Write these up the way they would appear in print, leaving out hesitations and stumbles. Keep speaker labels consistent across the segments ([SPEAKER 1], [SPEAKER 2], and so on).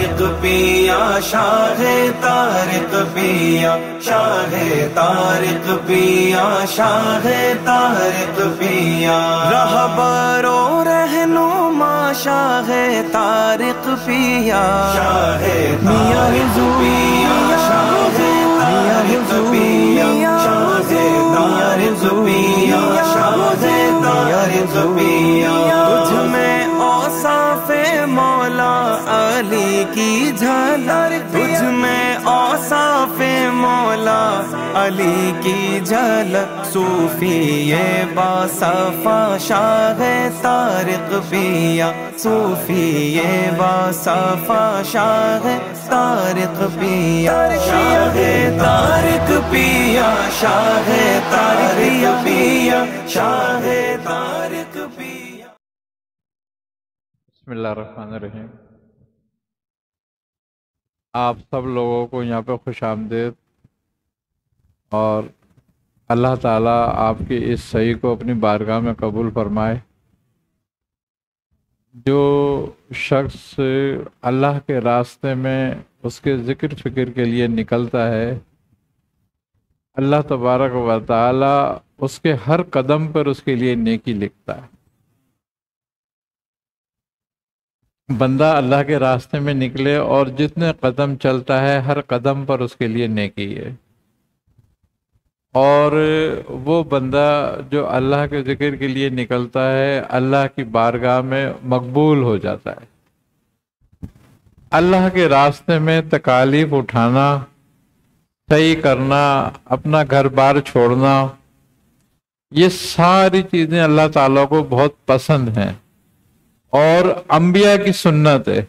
[SPEAKER 1] طارق پیا شاہ طارق پیا شاہ طارق پیا شاہ طارق پیا رہبر و رہنما شاہ طارق پیا شاہ طارق پیا شاہ طارق پیا شاہ طارق پیا شاہ طارق پیا تجھ میں اوصاف مولا علی کی جھلک تجھ میں اوصاف مولا علی کی جھلک صوفی باصفا شاہ طارق پیا صوفی باصفا شاہ طارق پیا شاہ طارق پیا شاہ طارق پیا شاہ طارق پیا۔
[SPEAKER 2] بسم اللہ الرحمن الرحیم۔ آپ سب لوگوں کو یہاں پہ خوش آمدید، اور اللہ تعالیٰ آپ کی اس صحیح کو اپنی بارگاہ میں قبول فرمائے۔ جو شخص اللہ کے راستے میں اس کے ذکر فکر کے لیے نکلتا ہے، اللہ تبارک و تعالیٰ اس کے ہر قدم پر اس کے لیے نیکی لکھتا ہے۔ بندہ اللہ کے راستے میں نکلے اور جتنے قدم چلتا ہے ہر قدم پر اس کے لیے نیکی ہے، اور وہ بندہ جو اللہ کے ذکر کے لیے نکلتا ہے اللہ کی بارگاہ میں مقبول ہو جاتا ہے۔ اللہ کے راستے میں تکالیف اٹھانا، صحیح کرنا، اپنا گھر بار چھوڑنا، یہ ساری چیزیں اللہ تعالیٰ کو بہت پسند ہیں اور انبیاء کی سنت ہے۔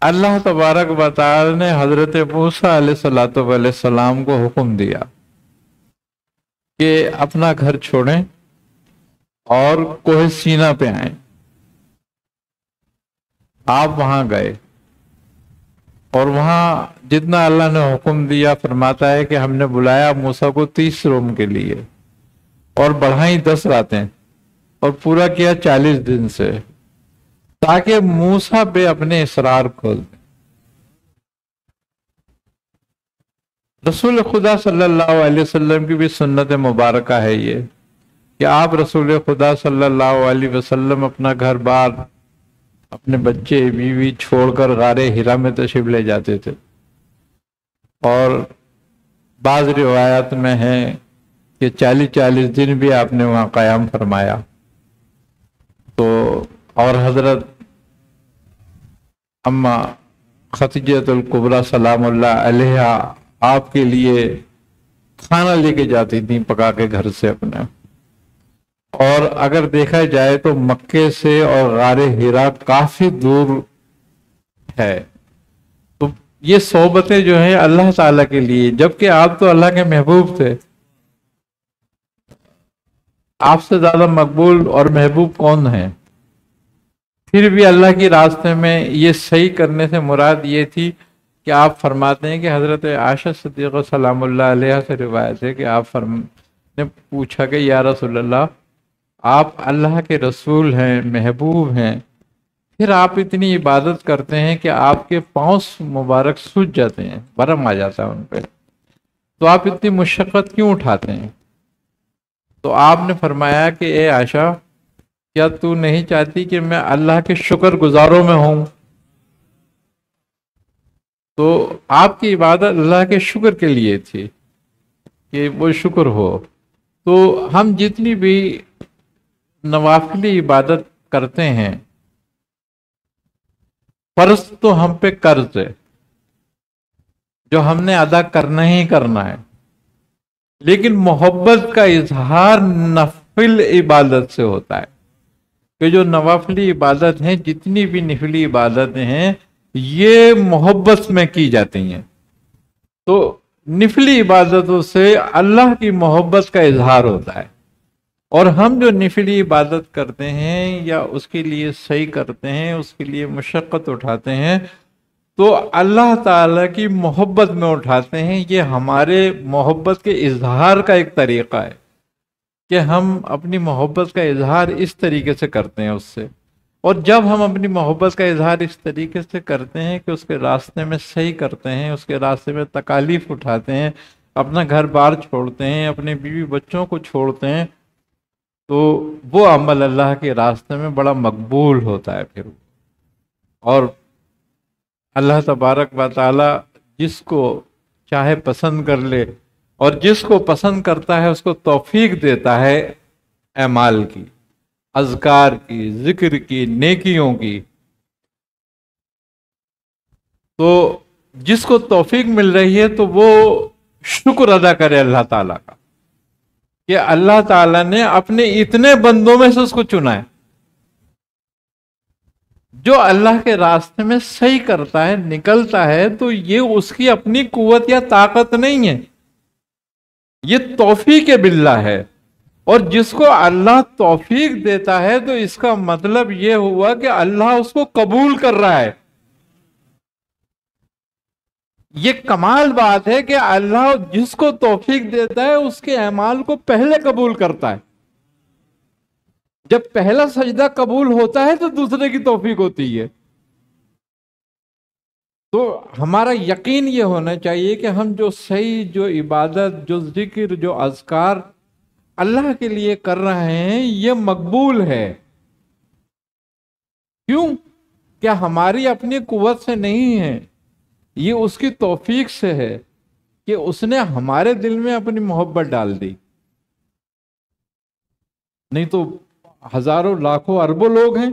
[SPEAKER 2] اللہ تبارک و تعالی نے حضرت موسیٰ علیہ السلام کو حکم دیا کہ اپنا گھر چھوڑیں اور کوہ سینا پہ آئیں۔ آپ وہاں گئے اور وہاں جتنا اللہ نے حکم دیا، فرماتا ہے کہ ہم نے بلایا موسیٰ کو 30 روم کے لیے اور بڑھائیں 10 راتیں اور پورا کیا 40 دن سے، تاکہ موسیٰ پہ اپنے اسرار کھول دیں۔ رسول خدا صلی اللہ علیہ وسلم کی بھی سنت مبارکہ ہے یہ کہ آپ رسول خدا صلی اللہ علیہ وسلم اپنا گھر بار، اپنے بچے بیوی چھوڑ کر غار حرا میں تشریف لے جاتے تھے، اور بعض روایات میں ہے کہ 40 دن بھی آپ نے وہاں قیام فرمایا۔ تو اور حضرت اما خدیجہ الکبریٰ سلام اللہ علیہا آپ کے لیے کھانا لے کے جاتی تھیں پکا کے گھر سے اپنے، اور اگر دیکھا جائے تو مکے سے اور غار حرا کافی دور ہے، تو یہ صحبتیں جو ہیں اللہ تعالیٰ کے لیے، جبکہ آپ تو اللہ کے محبوب تھے۔ آپ سے زیادہ مقبول اور محبوب کون ہیں؟ پھر بھی اللہ کی راستے میں یہ صحیح کرنے سے مراد یہ تھی کہ آپ فرماتے ہیں کہ حضرت عائشہ صدیقہ سلام اللہ علیہ سے روایت ہے کہ آپ نے پوچھا کہ یا رسول اللہ، آپ اللہ کے رسول ہیں، محبوب ہیں، پھر آپ اتنی عبادت کرتے ہیں کہ آپ کے پاؤں مبارک سوج جاتے ہیں، برم آ جاتا ہے ان پہ، تو آپ اتنی مشقت کیوں اٹھاتے ہیں؟ تو آپ نے فرمایا کہ اے عائشہ، کیا تو نہیں چاہتی کہ میں اللہ کے شکر گزاروں میں ہوں؟ تو آپ کی عبادت اللہ کے شکر کے لیے تھی کہ وہ شکر ہو۔ تو ہم جتنی بھی نوافلی عبادت کرتے ہیں، فرض تو ہم پہ قرض ہے جو ہم نے ادا کرنا ہی کرنا ہے، لیکن محبت کا اظہار نفل عبادت سے ہوتا ہے، کہ جو نوافلی عبادت ہیں، جتنی بھی نفلی عبادتیں ہیں، یہ محبت میں کی جاتی ہیں۔ تو نفلی عبادتوں سے اللہ کی محبت کا اظہار ہوتا ہے، اور ہم جو نفلی عبادت کرتے ہیں یا اس کے لیے صحیح کرتے ہیں، اس کے لیے مشقت اٹھاتے ہیں، تو اللہ تعالیٰ کی محبت میں اٹھاتے ہیں۔ یہ ہمارے محبت کے اظہار کا ایک طریقہ ہے کہ ہم اپنی محبت کا اظہار اس طریقے سے کرتے ہیں اس سے۔ اور جب ہم اپنی محبت کا اظہار اس طریقے سے کرتے ہیں کہ اس کے راستے میں صحیح کرتے ہیں، اس کے راستے میں تکالیف اٹھاتے ہیں، اپنا گھر بار چھوڑتے ہیں، اپنے بیوی بچوں کو چھوڑتے ہیں، تو وہ عمل اللہ کے راستے میں بڑا مقبول ہوتا ہے پھر. اور اللہ تبارک و تعالی جس کو چاہے پسند کر لے، اور جس کو پسند کرتا ہے اس کو توفیق دیتا ہے اعمال کی، اذکار کی، ذکر کی، نیکیوں کی. تو جس کو توفیق مل رہی ہے تو وہ شکر ادا کرے اللہ تعالیٰ کا کہ اللہ تعالیٰ نے اپنے اتنے بندوں میں سے اس کو چنا ہے. جو اللہ کے راستے میں صحیح کرتا ہے، نکلتا ہے، تو یہ اس کی اپنی قوت یا طاقت نہیں ہے، یہ توفیق باللہ ہے. اور جس کو اللہ توفیق دیتا ہے تو اس کا مطلب یہ ہوا کہ اللہ اس کو قبول کر رہا ہے. یہ کمال بات ہے کہ اللہ جس کو توفیق دیتا ہے اس کے اعمال کو پہلے قبول کرتا ہے. جب پہلا سجدہ قبول ہوتا ہے تو دوسرے کی توفیق ہوتی ہے. تو ہمارا یقین یہ ہونا چاہیے کہ ہم جو صحیح، جو عبادت، جو ذکر، جو اذکار اللہ کے لیے کر رہے ہیں یہ مقبول ہے. کیوں؟ کیا ہماری اپنی قوت سے نہیں ہے، یہ اس کی توفیق سے ہے کہ اس نے ہمارے دل میں اپنی محبت ڈال دی. نہیں تو ہزاروں لاکھوں اربوں لوگ ہیں،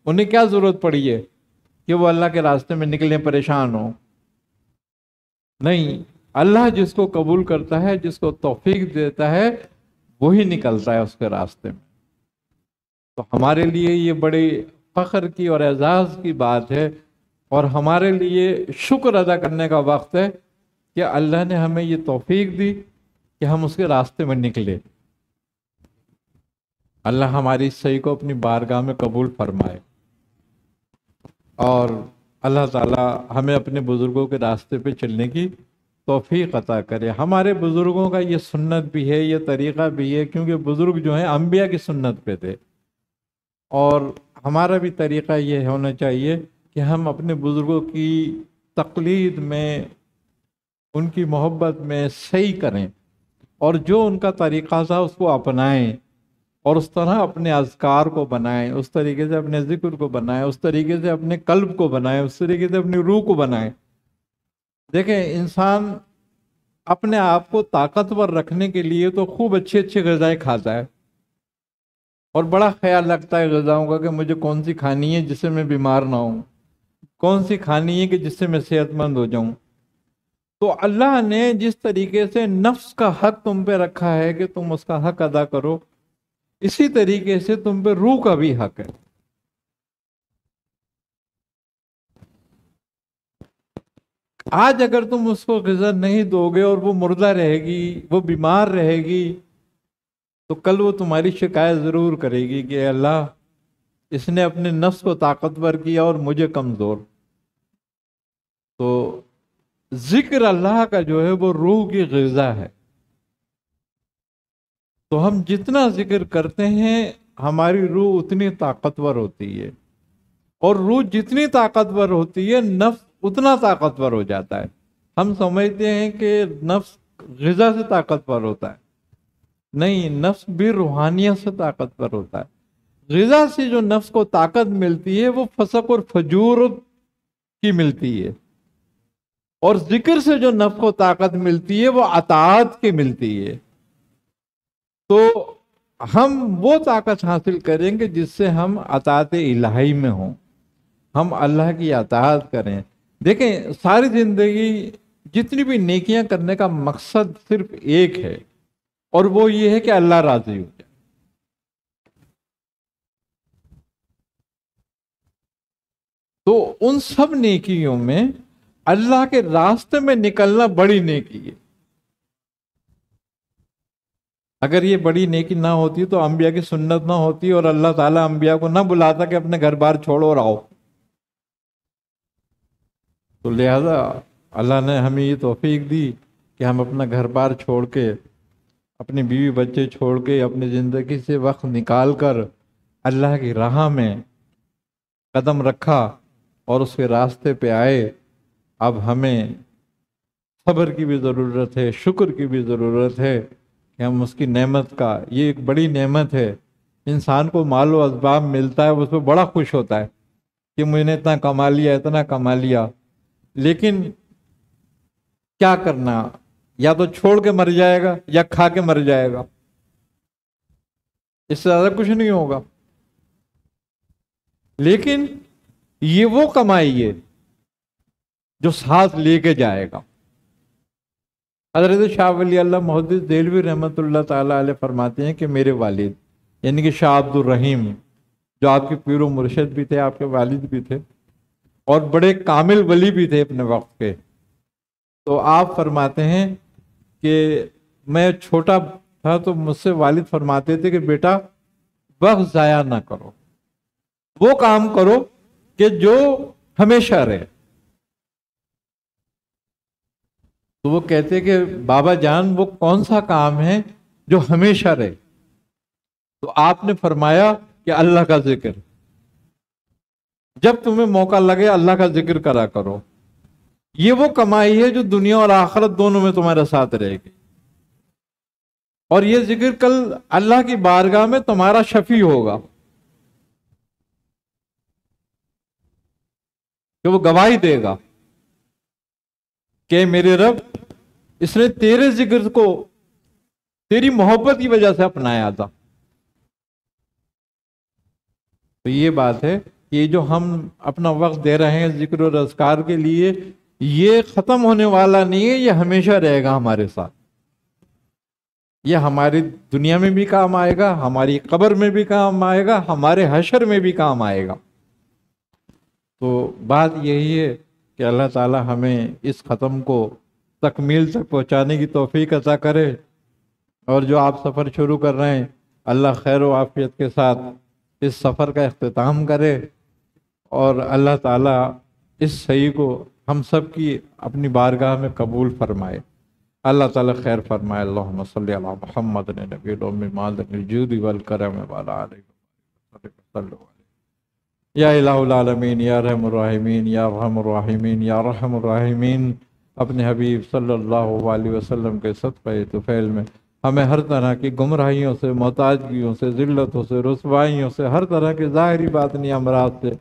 [SPEAKER 2] انہیں کیا ضرورت پڑی ہے کہ وہ اللہ کے راستے میں نکلیں پریشان ہوں. نہیں، اللہ جس کو قبول کرتا ہے، جس کو توفیق دیتا ہے، وہی نکلتا ہے اس کے راستے میں. تو ہمارے لیے یہ بڑے فخر کی اور اعزاز کی بات ہے، اور ہمارے لیے شکر ادا کرنے کا وقت ہے کہ اللہ نے ہمیں یہ توفیق دی کہ ہم اس کے راستے میں نکلے. اللہ ہماری صحیح کو اپنی بارگاہ میں قبول فرمائے، اور اللہ تعالی ہمیں اپنے بزرگوں کے راستے پہ چلنے کی توفیق عطا کرے. ہمارے بزرگوں کا یہ سنت بھی ہے، یہ طریقہ بھی ہے، کیونکہ بزرگ جو ہیں انبیاء کی سنت پہ تھے. اور ہمارا بھی طریقہ یہ ہونا چاہیے کہ ہم اپنے بزرگوں کی تقلید میں، ان کی محبت میں صحیح کریں، اور جو ان کا طریقہ تھا اس کو اپنائیں، اور اس طرح اپنے اذکار کو بنائیں، اس طریقے سے اپنے ذکر کو بنائیں، اس طریقے سے اپنے قلب کو بنائیں، اس طریقے سے اپنی روح کو بنائیں. دیکھیں، انسان اپنے آپ کو طاقتور رکھنے کے لیے تو خوب اچھی اچھی غذائیں کھاتا ہے، اور بڑا خیال رکھتا ہے غذاؤں کا کہ مجھے کون سی کھانی ہے جس سے میں بیمار نہ ہوں، کون سی کھانی ہے کہ جس سے میں صحت مند ہو جاؤں. تو اللہ نے جس طریقے سے نفس کا حق تم پہ رکھا ہے کہ تم اس کا حق ادا کرو، اسی طریقے سے تم پہ روح کا بھی حق ہے. آج اگر تم اس کو غذا نہیں دو گے اور وہ مردہ رہے گی، وہ بیمار رہے گی، تو کل وہ تمہاری شکایت ضرور کرے گی کہ اے اللہ، اس نے اپنے نفس کو طاقتور کیا اور مجھے کمزور. تو ذکر اللہ کا جو ہے وہ روح کی غذا ہے. تو ہم جتنا ذکر کرتے ہیں ہماری روح اتنی طاقتور ہوتی ہے، اور روح جتنی طاقتور ہوتی ہے نفس اتنا طاقتور ہو جاتا ہے. ہم سمجھتے ہیں کہ نفس غذا سے طاقتور ہوتا ہے، نہیں، نفس بھی روحانیت سے طاقتور ہوتا ہے. غذا سے جو نفس کو طاقت ملتی ہے وہ فسق اور فجور کی ملتی ہے، اور ذکر سے جو نفس کو طاقت ملتی ہے وہ اطاعت کی ملتی ہے. تو ہم وہ طاقت حاصل کریں گے جس سے ہم اطاعت الہی میں ہوں، ہم اللہ کی اطاعت کریں. دیکھیں، ساری زندگی جتنی بھی نیکیاں کرنے کا مقصد صرف ایک ہے، اور وہ یہ ہے کہ اللہ راضی ہو جائے. تو ان سب نیکیوں میں اللہ کے راستے میں نکلنا بڑی نیکی ہے. اگر یہ بڑی نیکی نہ ہوتی تو انبیاء کی سنت نہ ہوتی، اور اللہ تعالیٰ انبیاء کو نہ بلاتا کہ اپنے گھر بار چھوڑو اور آؤ. تو لہذا اللہ نے ہمیں یہ توفیق دی کہ ہم اپنا گھر بار چھوڑ کے، اپنی بیوی بچے چھوڑ کے، اپنی زندگی سے وقت نکال کر اللہ کی راہ میں قدم رکھا اور اس کے راستے پہ آئے، اب ہمیں صبر کی بھی ضرورت ہے، شکر کی بھی ضرورت ہے کہ ہم اس کی نعمت کا، یہ ایک بڑی نعمت ہے۔ انسان کو مال و اسباب ملتا ہے، اس پہ بڑا خوش ہوتا ہے کہ مجھے نے اتنا کما لیا، اتنا کما لیا، لیکن کیا کرنا، یا تو چھوڑ کے مر جائے گا یا کھا کے مر جائے گا، اس سے زیادہ کچھ نہیں ہوگا۔ لیکن یہ وہ کمائی ہے جو ساتھ لے کے جائے گا۔ حضرت شاہ ولی اللہ محدث دہلوی رحمۃ اللہ تعالیٰ علیہ فرماتے ہیں کہ میرے والد یعنی کہ شاہ عبد الرحیم، جو آپ کے پیر و مرشد بھی تھے، آپ کے والد بھی تھے اور بڑے کامل ولی بھی تھے اپنے وقت کے، تو آپ فرماتے ہیں کہ میں چھوٹا تھا تو مجھ سے والد فرماتے تھے کہ بیٹا وقت ضائع نہ کرو، وہ کام کرو کہ جو ہمیشہ رہے۔ تو وہ کہتے کہ بابا جان وہ کون سا کام ہے جو ہمیشہ رہے؟ تو آپ نے فرمایا کہ اللہ کا ذکر، جب تمہیں موقع لگے اللہ کا ذکر کرا کرو، یہ وہ کمائی ہے جو دنیا اور آخرت دونوں میں تمہارے ساتھ رہے گی، اور یہ ذکر کل اللہ کی بارگاہ میں تمہارا شفیع ہوگا، کہ وہ گواہی دے گا کہ میرے رب، اس نے تیرے ذکر کو تیری محبت کی وجہ سے اپنایا تھا۔ تو یہ بات ہے کہ یہ جو ہم اپنا وقت دے رہے ہیں ذکر اور اذکار کے لیے، یہ ختم ہونے والا نہیں ہے، یہ ہمیشہ رہے گا ہمارے ساتھ۔ یہ ہماری دنیا میں بھی کام آئے گا، ہماری قبر میں بھی کام آئے گا، ہمارے حشر میں بھی کام آئے گا۔ تو بات یہی ہے کہ اللہ تعالی ہمیں اس ختم کو تکمیل تک پہنچانے کی توفیق عطا کرے، اور جو آپ سفر شروع کر رہے ہیں اللہ خیر و عافیت کے ساتھ اس سفر کا اختتام کرے، اور اللہ تعالیٰ اس صحیح کو ہم سب کی اپنی بارگاہ میں قبول فرمائے۔ اللہ تعالیٰ خیر فرمائے۔ اللہم صلی علی محمد نبی الأمی مالک الجود والکرم وعلی آلہ وصحبہ وسلم۔ یا الہ العالمین، یا رحم الراحمین، یا ارحم الراحمین، یا رحم الراحمین، اپنے حبیب صلی اللہ علیہ وسلم کے صدقہ طفیل میں ہمیں ہر طرح کی گمراہیوں سے، محتاجگیوں سے، ذلتوں سے، رسوائیوں سے، ہر طرح کے ظاہری باطنی امراض سے،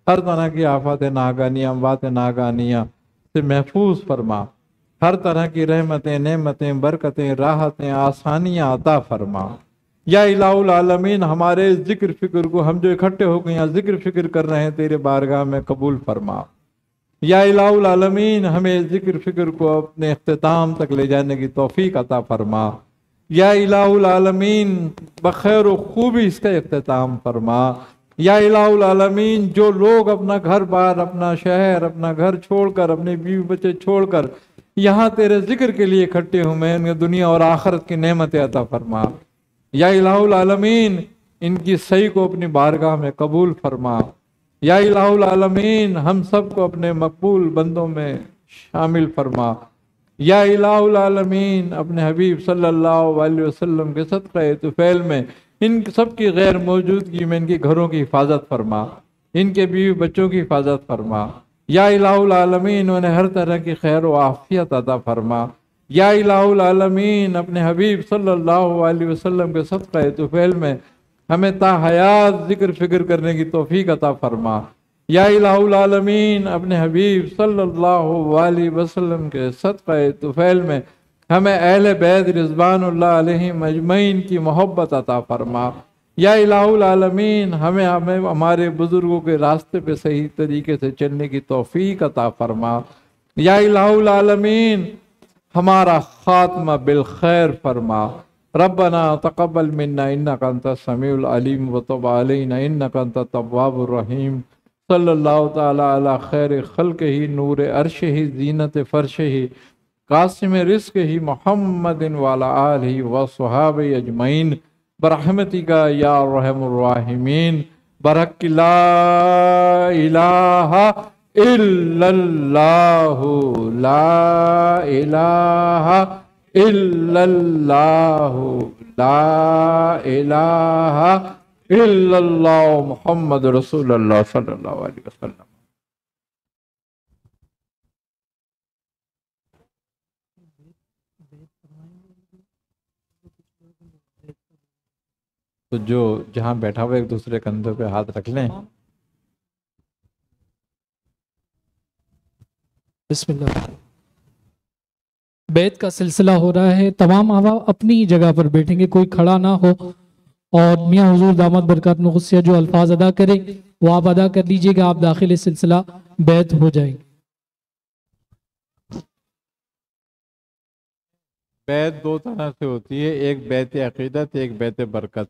[SPEAKER 2] ہر طرح کی آفات ناگانیاں، اموات ناگانیاں سے محفوظ فرما، ہر طرح کی رحمتیں، نعمتیں، برکتیں، راحتیں، آسانیاں عطا فرما۔ یا الہ العالمین، ہمارے ذکر فکر کو، ہم جو اکٹھے ہو کے یہاں ذکر فکر کر رہے ہیں تیرے بارگاہ میں قبول فرما۔ یا الہ العالمین، ہمیں ذکر فکر کو اپنے اختتام تک لے جانے کی توفیق عطا فرما۔ یا الہ العالمین، بخیر و خوبی اس کا اختتام فرما۔ یا الہ العالمین، جو لوگ اپنا گھر بار، اپنا شہر، اپنا گھر چھوڑ کر، اپنے بیوی بچے چھوڑ کر یہاں تیرے ذکر کے لیے اکٹھے ہوئے ہیں، ان کی دنیا اور آخرت کی نعمتیں عطا فرما۔ یا الہ العالمین، ان کی صحیح کو اپنی بارگاہ میں قبول فرما۔ یا الہ العالمین، ہم سب کو اپنے مقبول بندوں میں شامل فرما۔ یا الہ العالمین، اپنے حبیب صلی اللہ علیہ وسلم کے صدقہ طفیل میں ان سب کی غیر موجودگی میں ان کے گھروں کی حفاظت فرما، ان کے بیوی بچوں کی حفاظت فرما۔ یا الہ العالمین، انہیں ہر طرح کی خیر و عافیت عطا فرما۔ یا الہ العالمین، اپنے حبیب صلی اللہ علیہ وسلم کے صدقہ طفیل میں ہمیں تا حیات ذکر فکر کرنے کی توفیق عطا فرما۔ یا الہ العالمین، اپنے حبیب صلی اللہ علیہ وسلم کے صدقہ طفیل میں ہمیں اہل بیت رضوان اللہ علیہم اجمعین کی محبت عطا فرما۔ یا الہ العالمین، ہمیں ہمارے بزرگوں کے راستے پہ صحیح طریقے سے چلنے کی توفیق عطا فرما۔ یا الہ العالمین، ہمارا خاتمہ بالخیر فرما۔ ربنا تقبل منا انک انت السمیع العلیم وتب علینا انک انت التواب الرحیم۔ صلی اللہ تعالی علی خیر خلق ہی، نور عرش ہی، زینت فرش ہی، قاسم رزق ہی، محمد وعلی آلہ وصحابہ اجمعین، برحمتک یا ارحم الراحمین، برحق لا الہ الا اللہ، لا الہ الا اللہ، لا الہ الا اللہ محمد رسول اللہ صلی اللہ علیہ وسلم۔ تو جو جہاں بیٹھا ہوا ایک دوسرے کندھے پہ ہاتھ رکھ لیں۔
[SPEAKER 3] بسم اللہ۔ بیت کا سلسلہ ہو رہا ہے، تمام احباب اپنی جگہ پر بیٹھیں گے، کوئی کھڑا نہ ہو، اور میاں حضور دامت برکات قدسیہ جو الفاظ ادا کریں وہ آپ ادا کر لیجئے گا، آپ داخل سلسلہ بیت ہو جائیں گے۔
[SPEAKER 2] بیت دو طرح سے ہوتی ہے، ایک بیت عقیدت، ایک بیت برکت۔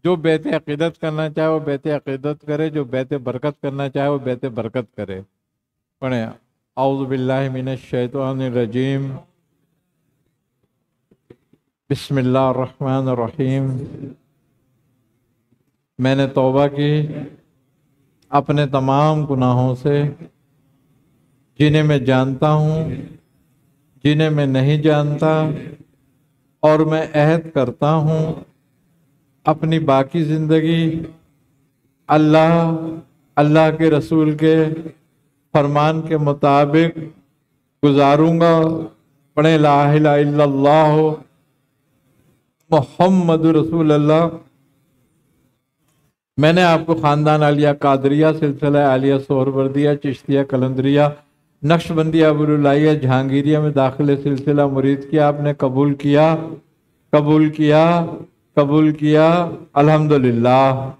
[SPEAKER 2] جو بیت عقیدت کرنا چاہے وہ بیت عقیدت کرے، جو بیت برکت کرنا چاہے وہ بیت برکت کرے۔ پڑھیں اعوذ باللہ من الشیطان الرجیم، بسم اللہ الرحمن الرحیم۔ میں نے توبہ کی اپنے تمام گناہوں سے، جنہیں میں جانتا ہوں، جنہیں میں نہیں جانتا، اور میں عہد کرتا ہوں اپنی باقی زندگی اللہ کے رسول کے فرمان کے مطابق گزاروں گا۔ پڑھیں لا الہ الا اللہ محمد رسول اللہ۔ میں نے آپ کو خاندان عالیہ قادریہ، سلسلہ عالیہ سہروردیہ، چشتیہ قلندریہ، نقشبندیہ، ابوالعالیہ، جہانگیریہ میں داخل سلسلہ مرید کیا، آپ نے قبول کیا، قبول کیا، قبول کیا، الحمدللہ۔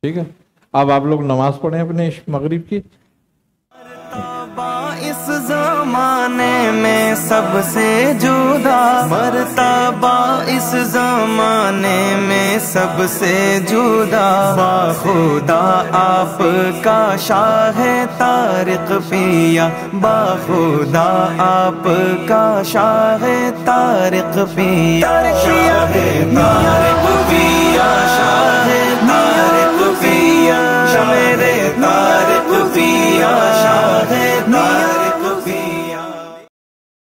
[SPEAKER 2] ٹھیک ہے، اب آپ لوگ نماز پڑھیں اپنے مغرب کی۔
[SPEAKER 1] اس زمانے میں سب سے جدا مرتبہ، اس زمانے میں سب سے جدا، باخدا آپ کا شاہ طارق پیا، باخدا آپ کا شاہ طارق پیا، شاہ طارق